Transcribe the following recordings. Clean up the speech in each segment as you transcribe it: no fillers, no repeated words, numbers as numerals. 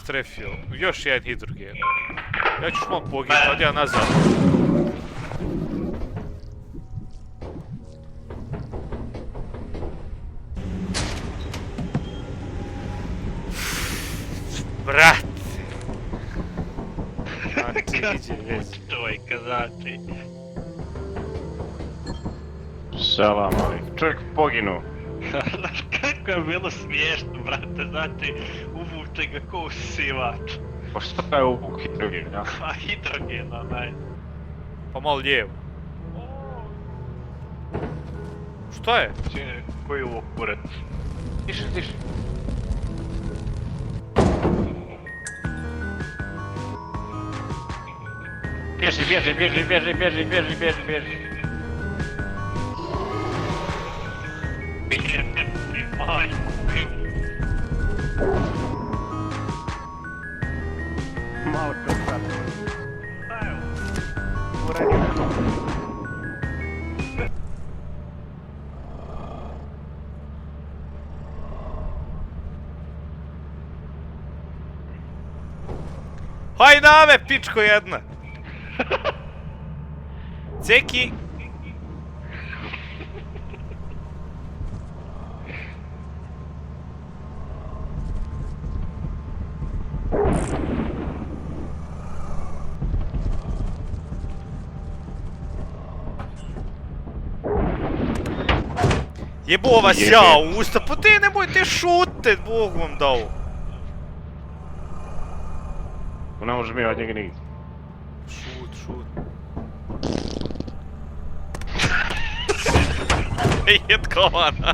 strefio. Još jedan hidrogen. Ja ću malo poginuti, ali ja nazad. Brate! Znači, iđe već. Čovjeka, znači. Salam alejkum. Čovjek poginu. Znaš kako je bilo smiješno, brate, znači uvuče ga ko usisivač. Pa šta je uvuk hidrogen, ja? A hidrogen, onaj. Pa malo lijevo. Šta je? Čine, koji uvuk kurac? Tiši, tiši. Bježi, bježi, bježi, bježi, bježi, bježi, bježi, bježi. Majku. Malo što sad. Šta je ovo? Uradio to. Hajdave, pičko jedna! Ceki! Jebo vas ja u usta, pa te nemojte šutet, Bog vam dao. Ne može mi od njega nigdje. Šut, šut. Jed kovana.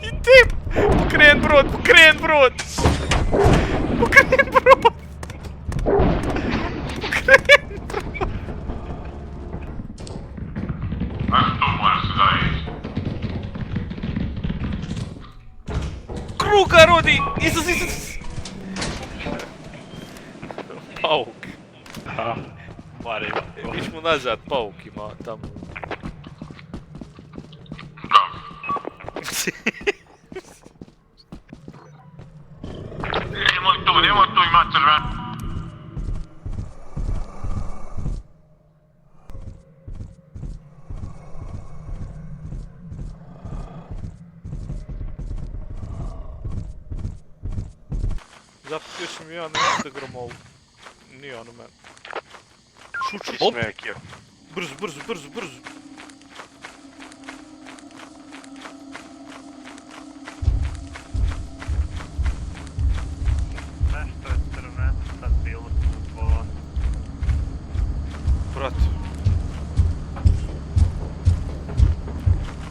I ti! Pokren brod, pokren brod! Pokren brod! Pokren brod! Ajde, to mora se da ići. Kruga rodi! Isus, Isus! Pauk. Ha, mare. Ić mu nazad, pauk ima tamo. Nemoj tu ima crven. Zapustio sam ja na Instagramu. Nije ono men. Šut, Hop! Smekio. Brzo, brzo, brzo, brzo. Nešto je crveno sad bilo ovo. Brate.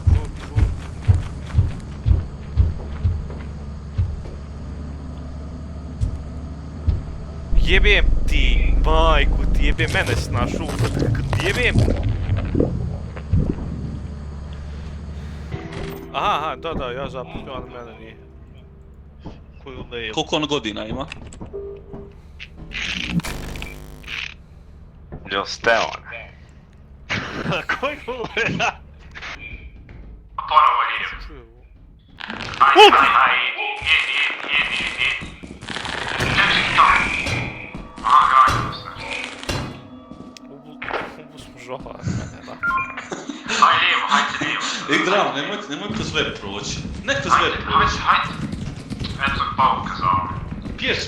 Šut, šut. Jebem ti, majku ti, jebem mene sna šutat, jebem! Aha, da, ja zapustio, ali mene nije. Koju leju. Koliko on godina ima? Jel ste on? Koju leju? Ponovo lijevo. Čuju. Idi. Čekaj to. Aha, građamo se. Ubu smo žoha, ne da. Hajde lijevo. Drama, nemojte sve proći. Nek to sve proći. Hajde. Eto, pauka za ovo. Pješ.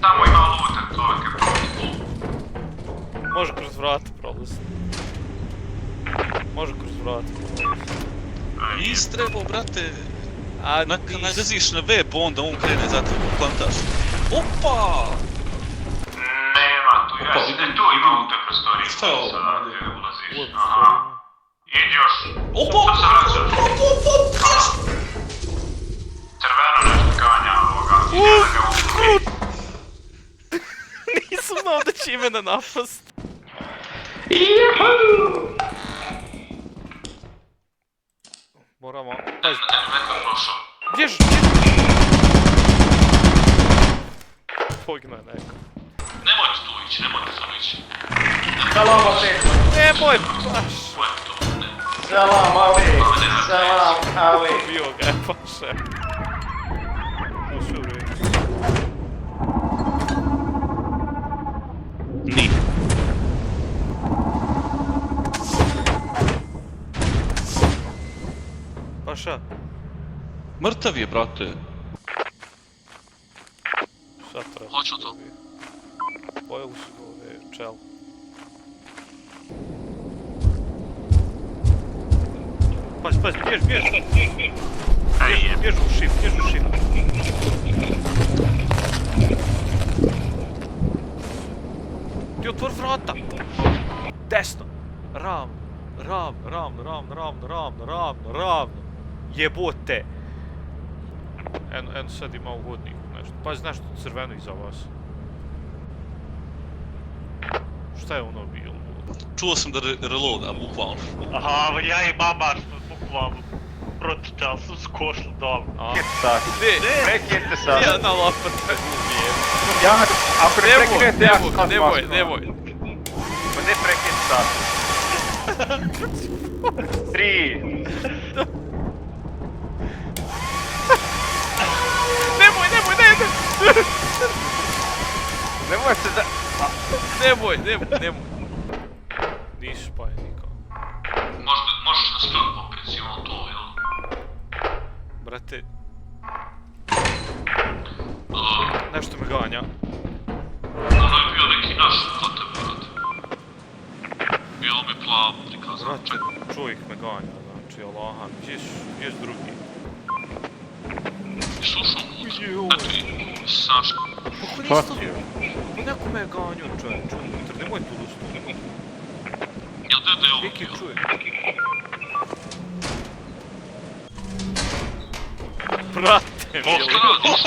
Tamo ima luta, to je kako. Može kroz vrata prolaziti. Može kroz vrata prolaziti. Nis trebao, brate. A Kad nagaziš na web, onda on krene za tebe, kontaš. Opa! Nema tu, tu ima u te prostorije. Šta je ovo? Sada gdje ulaziš. Aha. Idi još. Opa! To se vraća. Crveno nešto ganja ovoga. Ide da ga uputi. Nisam znao da će ime na napast. Moramo... Pazi, Elementar prošao. bježi! Pogino je neko. Nemojte tu ići. Nemoj, baš! Ko je to? Selam Ali! Selam Ali! Bio ga je paša. Ušao bre. Ni. Paša, Mrtav je, brate. šta treba? Hoću to. Pojeli su ga ovdje čel. Pazi, bjež! Bjež u šip. Ti otvor vrata! Desno! Ravno! Jebote! Eno sad ima u hodniku nešto. Pazi, nešto crveno iza vas. Šta je ono bilo? Čuo sam da reloada, bukvalno. Aha, ja i mama što bukvalno pročitao sam skošlo dobro. Prekidite sad! Ja na lopat me ubijem. Ja, ako ne prekinete, ja sad Nemoj. Pa ne prekidite sad! 3! Nemoj! Nemoj se da... Nemoj! Nisi spajen nikao. Možeš na stranu opet, si ono to, jel? Brate... Nešto me ganja. Ono je bio neki naš kod tebe, brate. Bilo mi plavo prikazano. Brate, čovjek me ganja, znači, Allahan, gdje je drugi? I slušao unutra. Eto i Saška. Kako Fuck nisto... you. Neko me je ganjao, čovječe, unutra, nemoj tu lustu. Jel dede je ovo Neki bio? čovjek. Brate, O, šta radiš?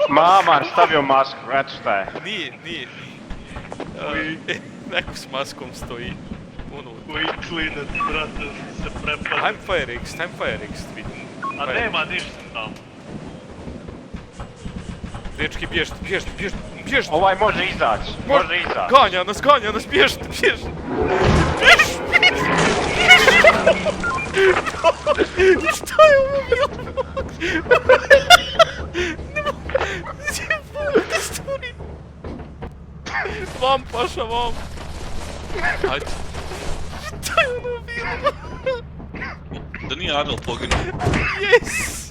Mama, stavio masku, eto šta je. Nije. Neko s maskom stoji. Unutra. Koji klinac, brate, se prepada. Hajmo Fire X, vidi. A nema ništa tamo. Dečki, bježte! Ovaj može izaći, Ganja nas, bježte! Šta je ovo bilo? Jebote, stvari! Vam, Paša, vam! Ajde. Šta je ono bilo? Da nije Adel poginuo. Yes!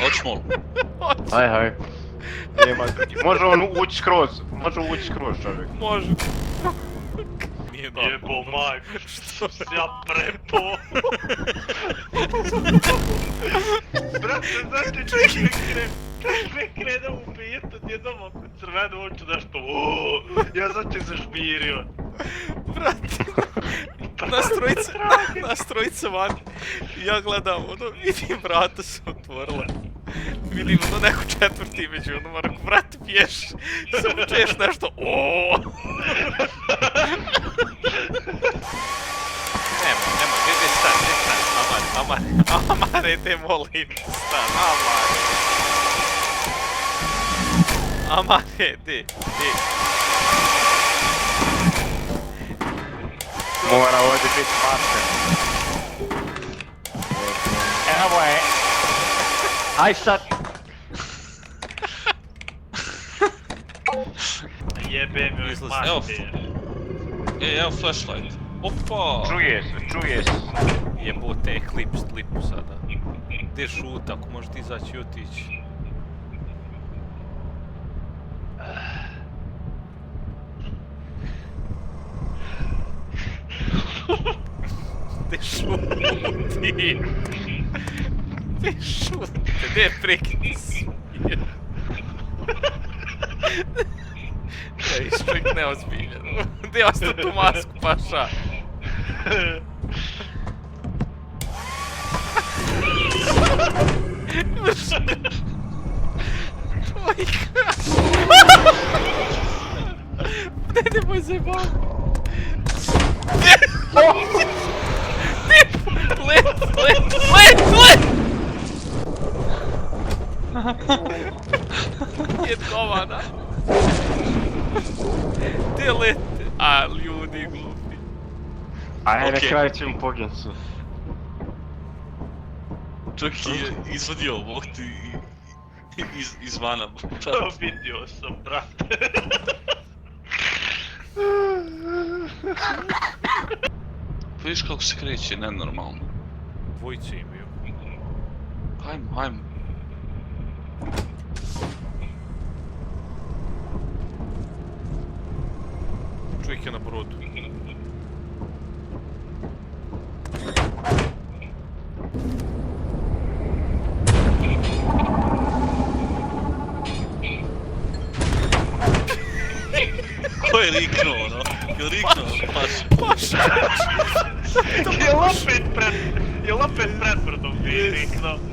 Hoćemo. Haj. Nema drugi. Može on ući skroz čovjek. Može. Nije dobro. Jebo majko, što se ja prepo. Brate, znate sve krenem u pijetu, odjednom oko crveno oču nešto ja znači zažmirio. Brate, nas trojica van. Ja gledam, ono, vidim vrata se otvorila. Vidim ono neko četvrti među ono, Marko, brate, pješ. Samo čuješ nešto, oooo. Nemoj, gdje stan, Amare, te molim, stan, Amare, di. Mora ovdje biti maska. Evo je. Aj sad. Jebem joj Izlazi. mater. Evo flashlight. Opa! Čuje se. Jebote, klipu sada. Gdje šuta, ako možeš ti izaći i otići. Gdje šuti? Gdje je prekid smije? Ne, iščovjek neozbiljeno. Gdje je ostao tu masku, Paša? Ne, nemoj zajebao. Let! Jed govana. Gdje lete? A, ljudi glupi. A ja na Okej. kraju ćemo pogincu. Čak je izvadio ovog ti izvana. Vidio sam, brate. Vidiš kako se kreće, nenormalno. Dvojice imaju. Hajmo. Čovjek je na brodu. Ko je riknuo, ono? Jel riknuo? Paš. Jel opet pred brdom bi riknuo?